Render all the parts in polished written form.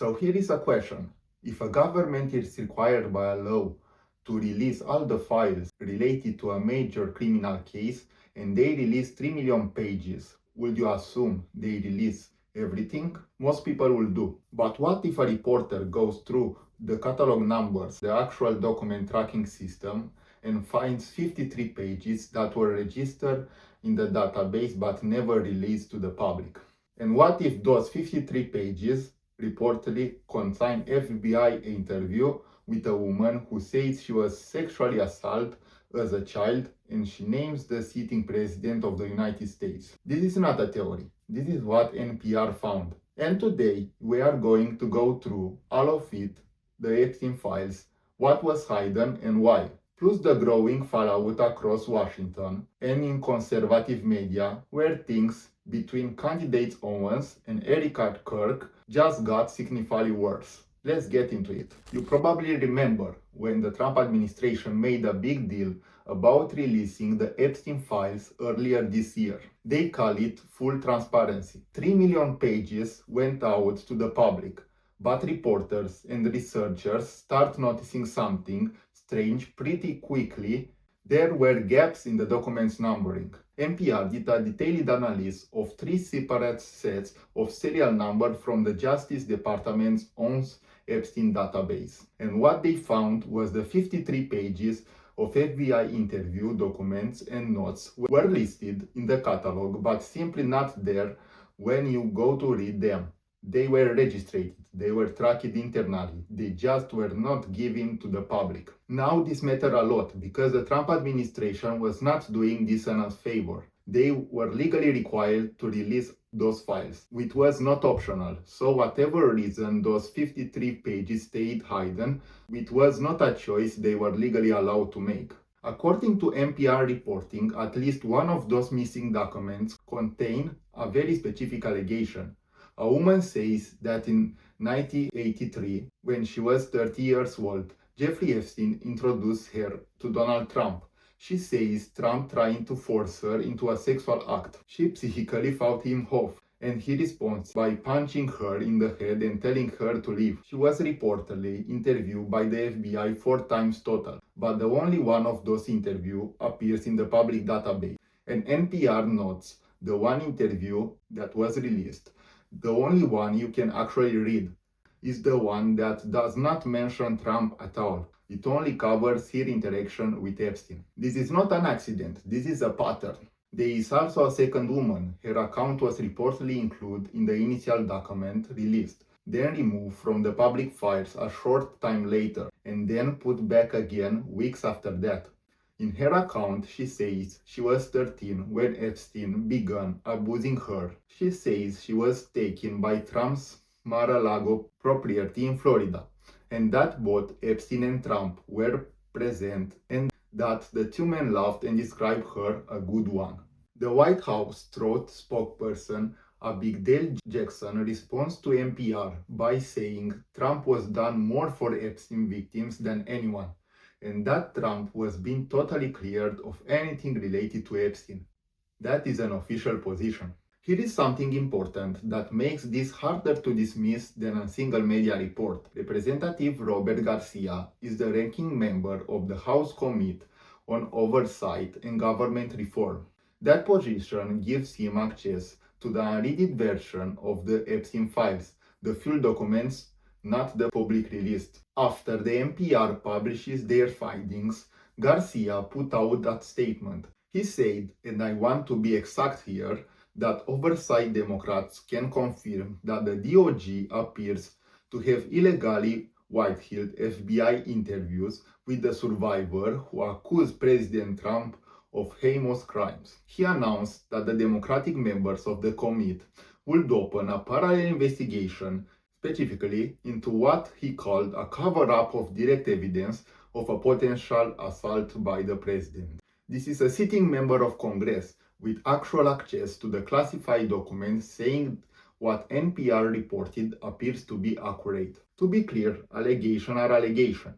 So here is a question. If a government is required by a law to release all the files related to a major criminal case and they release 3 million pages, would you assume they release everything? Most people will do. But what if a reporter goes through the catalog numbers, the actual document tracking system, and finds 53 pages that were registered in the database but never released to the public? And what if those 53 pages reportedly contain FBI interview with a woman who says she was sexually assaulted as a child and she names the sitting president of the United States? This is not a theory. This is what NPR found. And today we are going to go through all of it, the Epstein files, what was hidden and why, plus the growing fallout across Washington and in conservative media where things between candidates Owens and Kirk just got significantly worse. Let's get into it. You probably remember when the Trump administration made a big deal about releasing the Epstein files earlier this year. They call it full transparency. 3 million pages went out to the public, but reporters and researchers start noticing something strange pretty quickly. There were gaps in the document's numbering. NPR did a detailed analysis of 3 separate sets of serial numbers from the Justice Department's own Epstein database. And what they found was the 53 pages of FBI interview documents and notes were listed in the catalog, but simply not there when you go to read them. They were registered, they were tracked internally, they just were not given to the public. Now this mattered a lot because the Trump administration was not doing this in a favor. They were legally required to release those files, which was not optional. So whatever reason those 53 pages stayed hidden, it was not a choice they were legally allowed to make. According to NPR reporting, at least one of those missing documents contained a very specific allegation. A woman says that in 1983, when she was 30 years old, Jeffrey Epstein introduced her to Donald Trump. She says Trump tried to force her into a sexual act. She psychically fought him off, and he responds by punching her in the head and telling her to leave. She was reportedly interviewed by the FBI 4 times total, but the only one of those interviews appears in the public database. And NPR notes the one interview that was released, the only one you can actually read, is the one that does not mention Trump at all. It only covers his interaction with Epstein. This is not an accident, this is a pattern. There is also a second woman. Her account was reportedly included in the initial document released, then removed from the public files a short time later, and then put back again weeks after that. In her account, she says she was 13 when Epstein began abusing her. She says she was taken by Trump's Mar-a-Lago property in Florida, and that both Epstein and Trump were present, and that the 2 men laughed and described her a good one. The White House truth spokesperson Abigail Jackson responds to NPR by saying Trump was done more for Epstein victims than anyone, and that Trump was being totally cleared of anything related to Epstein. That is an official position. Here is something important that makes this harder to dismiss than a single media report. Representative Robert Garcia is the ranking member of the House Committee on Oversight and Government Reform. That position gives him access to the unread version of the Epstein files, the full documents, not the public released. After the NPR publishes their findings, Garcia put out that statement. He said, and I want to be exact here, that oversight Democrats can confirm that the DOJ appears to have illegally withheld FBI interviews with the survivor who accused President Trump of heinous crimes. He announced that the Democratic members of the committee would open a parallel investigation specifically into what he called a cover-up of direct evidence of a potential assault by the president. This is a sitting member of Congress with actual access to the classified documents saying what NPR reported appears to be accurate. To be clear, allegations are allegations.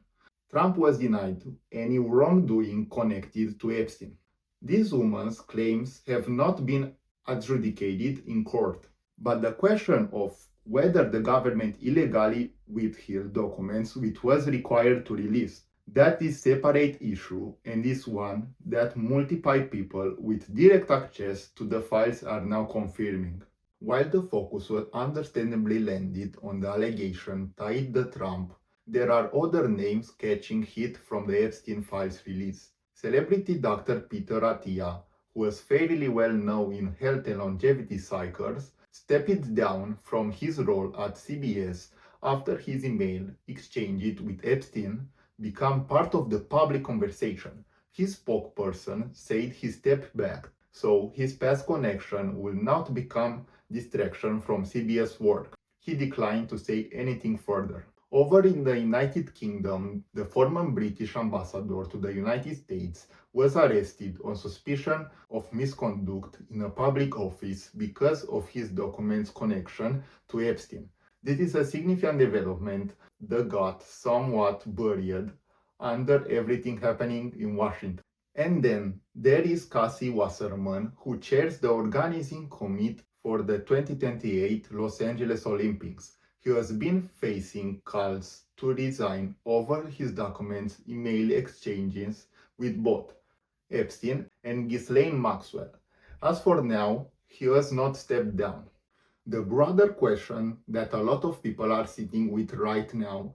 Trump was denied any wrongdoing connected to Epstein. These women's claims have not been adjudicated in court. But the question of whether the government illegally withheld documents which was required to release. That is separate issue and is one that multiple people with direct access to the files are now confirming. While the focus was understandably landed on the allegation tied to Trump, there are other names catching heat from the Epstein files release. Celebrity Dr. Peter Attia, who was fairly well known in health and longevity cycles, stepped down from his role at CBS after his email exchange with Epstein became part of the public conversation. His spokesperson said he stepped back, so his past connection will not become distraction from CBS work. He declined to say anything further. Over in the United Kingdom, the former British ambassador to the United States was arrested on suspicion of misconduct in a public office because of his documents' connection to Epstein. This is a significant development that got somewhat buried under everything happening in Washington. And then there is Cassie Wasserman, who chairs the organizing committee for the 2028 Los Angeles Olympics. He has been facing calls to resign over his documents email exchanges with both Epstein and Ghislaine Maxwell. As for now, he has not stepped down. The broader question that a lot of people are sitting with right now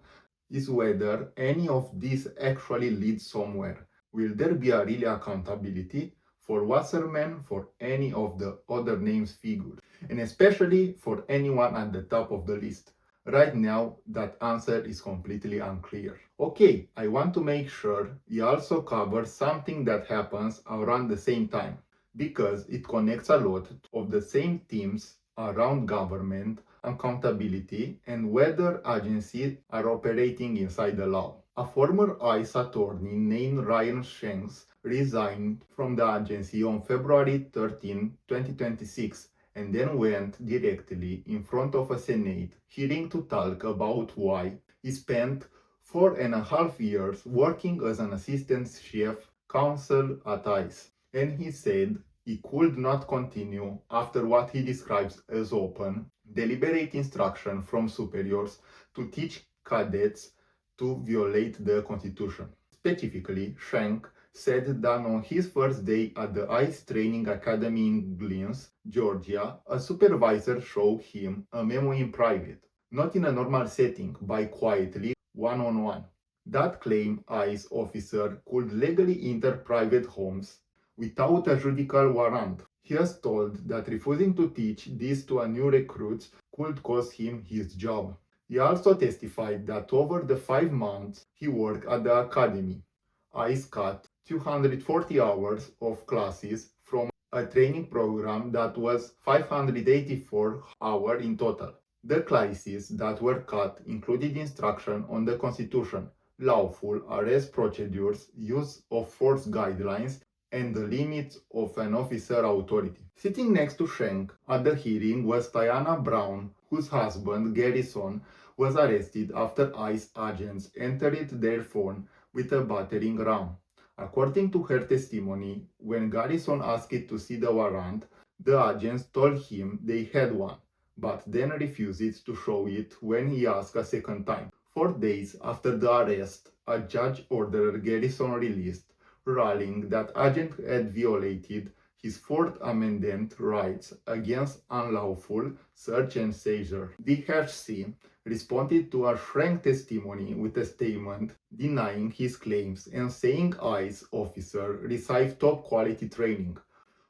is whether any of these actually leads somewhere. Will there be a real accountability for Wasserman, for any of the other names figured, and especially for anyone at the top of the list? Right now, that answer is completely unclear. Okay, I want to make sure we also cover something that happens around the same time, because it connects a lot of the same themes around government, accountability, and whether agencies are operating inside the law. A former ICE attorney named Ryan Shanks resigned from the agency on February 13, 2026, and then went directly in front of a Senate hearing to talk about why he spent 4.5 years working as an assistant chief counsel at ICE. And he said he could not continue after what he describes as open, deliberate instruction from superiors to teach cadets to violate the Constitution. Specifically, Shank said that on his first day at the ICE Training Academy in Glynns, Georgia, a supervisor showed him a memo in private, not in a normal setting, but quietly, one-on-one. That claim ICE officer could legally enter private homes without a judicial warrant. He has told that refusing to teach this to a new recruit could cost him his job. He also testified that over the 5 months he worked at the academy, ICE cut 240 hours of classes from a training program that was 584 hours in total. The classes that were cut included instruction on the Constitution, lawful arrest procedures, use of force guidelines, and the limits of an officer authority. Sitting next to Shank at the hearing was Tiana Brown, whose husband, Garrison, was arrested after ICE agents entered their phone with a battering ram. According to her testimony, when Garrison asked to see the warrant, the agents told him they had one, but then refused to show it when he asked a second time. 4 days after the arrest, a judge ordered Garrison released, ruling that agent had violated his Fourth Amendment rights against unlawful search and seizure. DHC responded to a Shank testimony with a statement denying his claims and saying ICE officer received top quality training.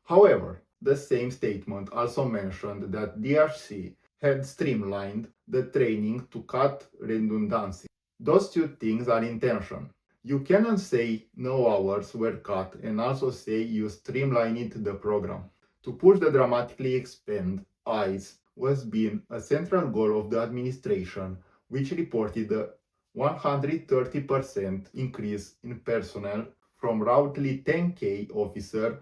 However, the same statement also mentioned that DHC had streamlined the training to cut redundancy. Those two things are in tension. You cannot say no hours were cut and also say you streamlined the program. To push the dramatically expand ICE was being a central goal of the administration, which reported a 130% increase in personnel from roughly 10,000 officers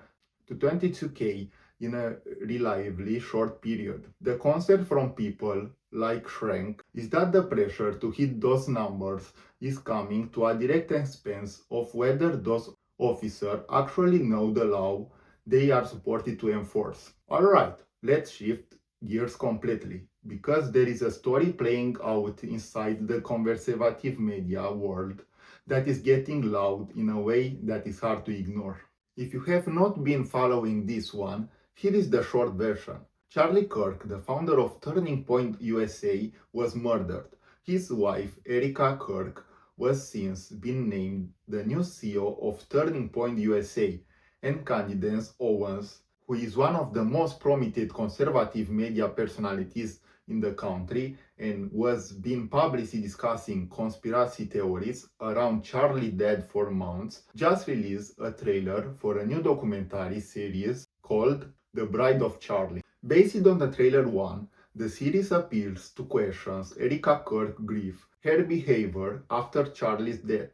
to 22,000 in a relatively short period. The concern from people like Shank is that the pressure to hit those numbers is coming to a direct expense of whether those officers actually know the law they are supported to enforce. Alright, let's shift gears completely. because there is a story playing out inside the conservative media world that is getting loud in a way that is hard to ignore. If you have not been following this one, here is the short version. Charlie Kirk, the founder of Turning Point USA, was murdered. His wife, Erica Kirk, was since been named the new CEO of Turning Point USA, and Candace Owens, who is one of the most prominent conservative media personalities in the country and was been publicly discussing conspiracy theories around Charlie dead for months, just released a trailer for a new documentary series called The Bride of Charlie. Based on the trailer 1, the series appeals to questions Erica Kirk's grief, her behavior after Charlie's death,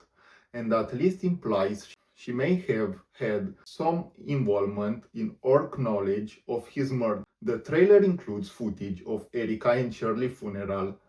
and at least implies she may have had some involvement in or knowledge of his murder. The trailer includes footage of Erica and Charlie's funeral,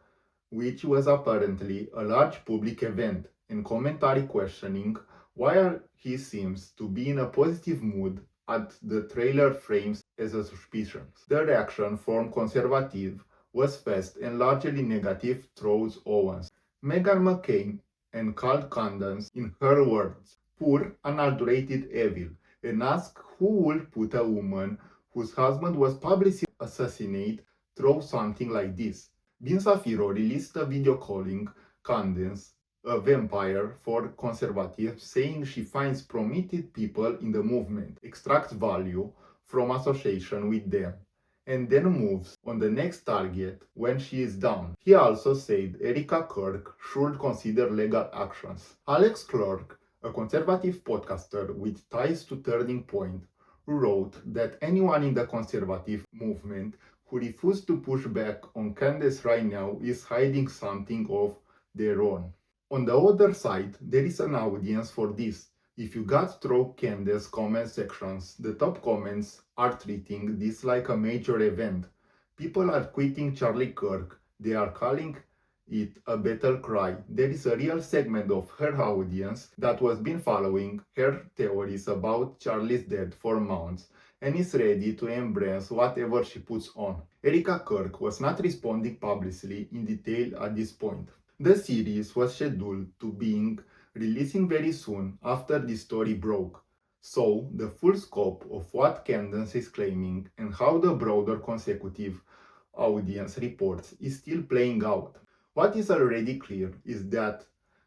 which was apparently a large public event, and commentary questioning why he seems to be in a positive mood at the trailer frames as a suspicion. The reaction from conservative was fast and largely negative towards Owens. Meghan McCain and called Candace, in her words, poor, unadulterated evil, and asked who would put a woman whose husband was publicly assassinated through something like this. Ben Shapiro released a video calling Candace a vampire for conservatives, saying she finds prominent people in the movement, extracts value from association with them, and then moves on the next target when she is down. He also said Erica Kirk should consider legal actions. Alex Clark, a conservative podcaster with ties to Turning Point, wrote that anyone in the conservative movement who refuses to push back on Candace right now is hiding something of their own. On the other side, there is an audience for this. If you got through Candace's comment sections, the top comments are treating this like a major event. People are quitting Charlie Kirk. They are calling it a battle cry. There is a real segment of her audience that was been following her theories about Charlie's death for months and is ready to embrace whatever she puts on. Erica Kirk was not responding publicly in detail at this point. The series was scheduled to be releasing very soon after the story broke, so the full scope of what Candace is claiming and how the broader consecutive audience reports is still playing out. What is already clear is that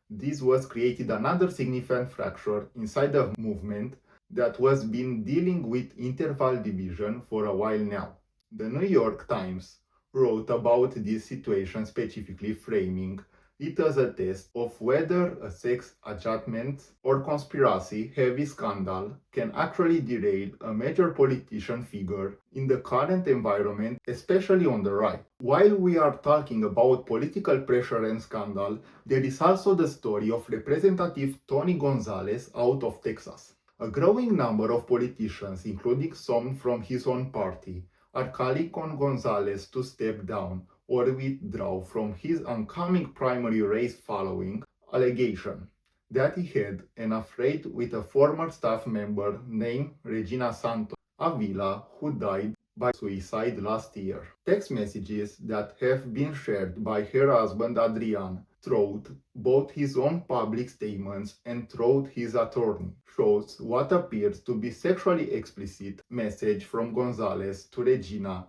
this was created another significant fracture inside the movement that was been dealing with interval division for a while now. The New York Times wrote about this situation, specifically framing it as a test of whether a sex adjustment or conspiracy heavy scandal can actually derail a major politician figure in the current environment, especially on the right. While we are talking about political pressure and scandal, there is also the story of Representative Tony Gonzalez out of Texas. A growing number of politicians, including some from his own party, are calling on Gonzalez to step down or withdraw from his oncoming primary race following allegation that he had an affair with a former staff member named Regina Santos Avila who died by suicide last year. Text messages that have been shared by her husband Adrian throughout both his own public statements and throughout his attorney shows what appears to be sexually explicit message from Gonzalez to Regina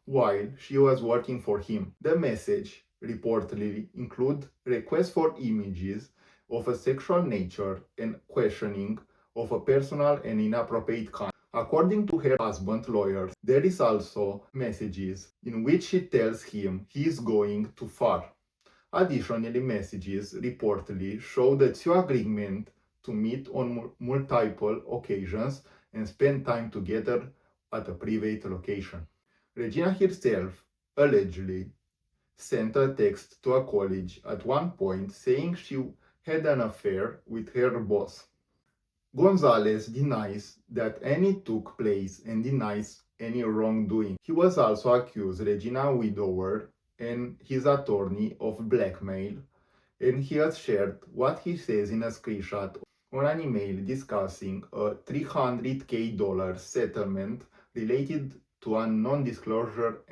while she was working for him. The message reportedly included requests for images of a sexual nature and questioning of a personal and inappropriate kind. According to her husband's lawyers, there is also messages in which she tells him he is going too far. Additionally, messages reportedly show the two agreement to meet on multiple occasions and spend time together at a private location. Regina herself allegedly sent a text to a colleague at one point saying she had an affair with her boss. Gonzalez denies that any took place and denies any wrongdoing. He was also accused Regina widower and his attorney of blackmail, and he has shared what he says in a screenshot on an email discussing a $300,000 settlement related to a non-disclosure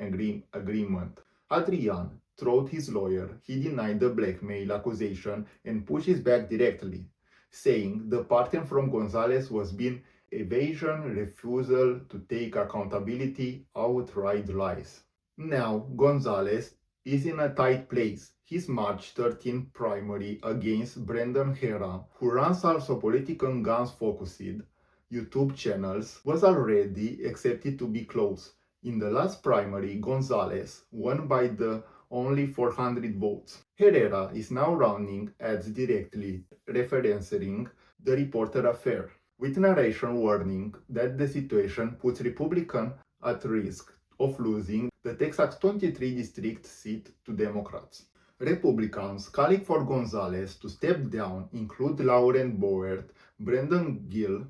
agreement. Adrian told his lawyer he denied the blackmail accusation and pushes back directly, saying the pattern from Gonzalez was being evasion, refusal to take accountability, outright lies. Now, Gonzalez is in a tight place. His March 13 primary against Brendan Herra, who runs also political guns-focused YouTube channels, was already accepted to be close. In the last primary, Gonzalez won by the only 400 votes. Herrera is now running ads directly referencing the reporter affair, with narration warning that the situation puts Republicans at risk of losing the Texas 23 district seat to Democrats. Republicans calling for Gonzalez to step down include Lauren Boebert, Brendan Gill,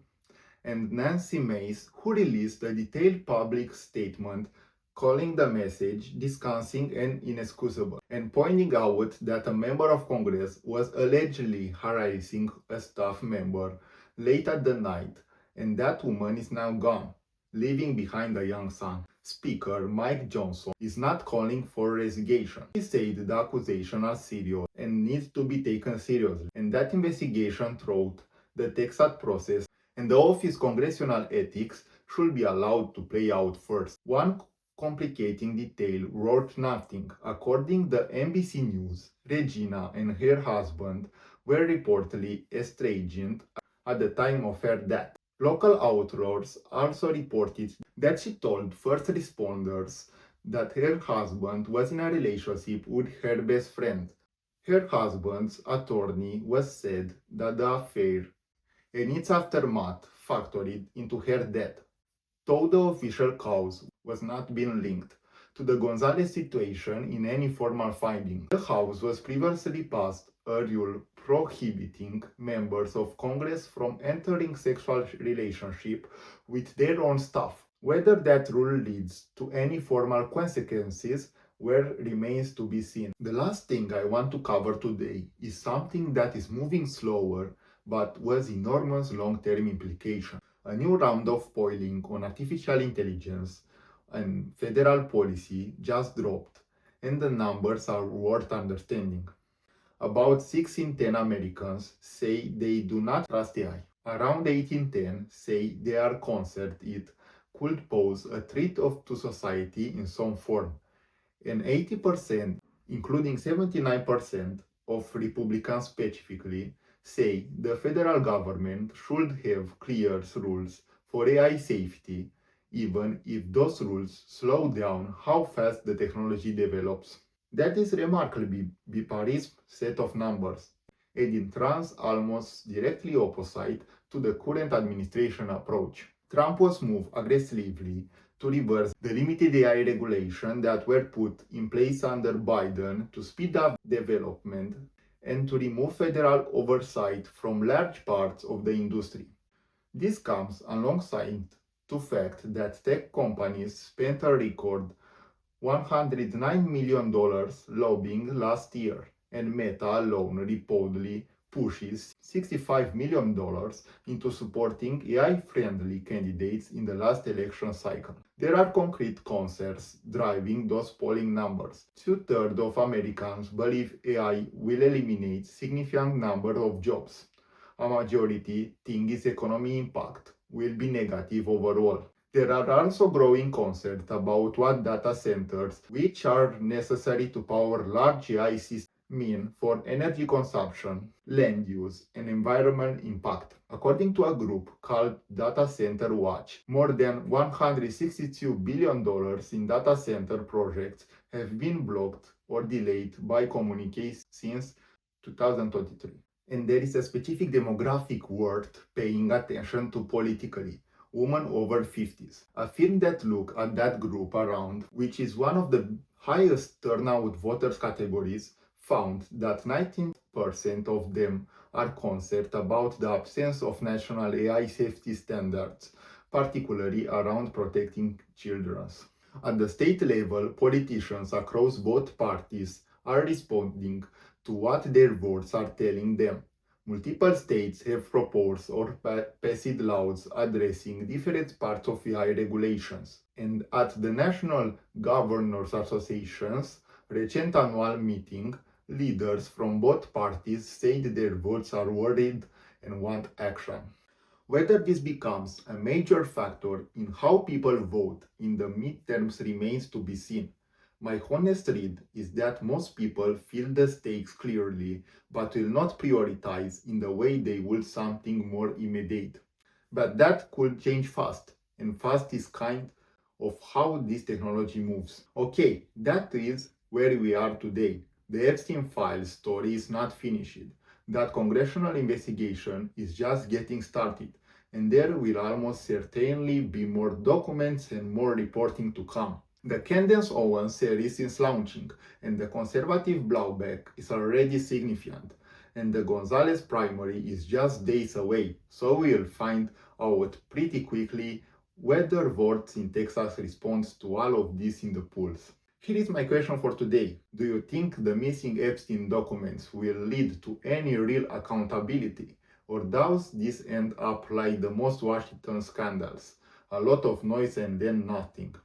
and Nancy Mace, who released a detailed public statement calling the message disgusting and inexcusable, and pointing out that a member of Congress was allegedly harassing a staff member late at the night, and that woman is now gone, leaving behind a young son. Speaker Mike Johnson is not calling for resignation. He said the accusations are serious and need to be taken seriously, and that investigation throughout the Texas process and the office congressional ethics should be allowed to play out first. One complicating detail worth nothing. According to NBC News, Regina and her husband were reportedly estranged at the time of her death. Local outlets also reported that she told first responders that her husband was in a relationship with her best friend. Her husband's attorney was said that the affair and its aftermath factored into her death, though the official cause was not being linked to the Gonzalez situation in any formal finding. The House was previously passed a rule prohibiting members of Congress from entering sexual relationship with their own staff. Whether that rule leads to any formal consequences remains to be seen. The last thing I want to cover today is something that is moving slower but with enormous long-term implications. A new round of polling on artificial intelligence and federal policy just dropped, and the numbers are worth understanding. About 6 in 10 Americans say they do not trust AI. Around 8 in 10 say they are concerned it could pose a threat to society in some form, and 80%, including 79% of Republicans specifically, say the federal government should have clear rules for AI safety, even if those rules slow down how fast the technology develops. That is remarkably bipartisan set of numbers, and it runs almost directly opposite to the current administration approach. Trump was moved aggressively to reverse the limited AI regulation that were put in place under Biden to speed up development and to remove federal oversight from large parts of the industry. This comes alongside the fact that tech companies spent a record $109 million lobbying last year, and Meta alone reportedly pushes $65 million into supporting AI-friendly candidates in the last election cycle. There are concrete concerns driving those polling numbers. 2/3 of Americans believe AI will eliminate significant number of jobs. A majority think its economic impact will be negative overall. There are also growing concerns about what data centers, which are necessary to power large AI systems, mean for energy consumption, land use, and environmental impact. According to a group called Data Center Watch, more than $162 billion in data center projects have been blocked or delayed by communications since 2023. And there is a specific demographic worth paying attention to politically: women over 50s. A film that looked at that group around, which is one of the highest turnout voters categories, found that 19% of them are concerned about the absence of national AI safety standards, particularly around protecting children. At the state level, politicians across both parties are responding to what their votes are telling them. Multiple states have proposed or passed laws addressing different parts of AI regulations, and at the National Governors Associations, Recent annual meeting, leaders from both parties said their votes are worried and want action. Whether this becomes a major factor in how people vote in the midterms remains to be seen. My honest read is that most people feel the stakes clearly but will not prioritize in the way they would something more immediate. But that could change fast, and fast is kind of how this technology moves. Okay, that is where we are today. The Epstein files story is not finished. That congressional investigation is just getting started, and there will almost certainly be more documents and more reporting to come. The Candace Owens series is launching, and the conservative blowback is already significant, and the Gonzalez primary is just days away, so we'll find out pretty quickly whether votes in Texas respond to all of this in the polls. Here is my question for today. Do you think the missing Epstein documents will lead to any real accountability? Or does this end up like the most Washington scandals? A lot of noise and then nothing.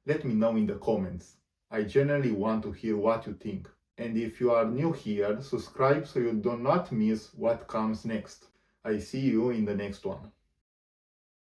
Let me know in the comments. I genuinely want to hear what you think. And if you are new here, subscribe so you do not miss what comes next. I see you in the next one.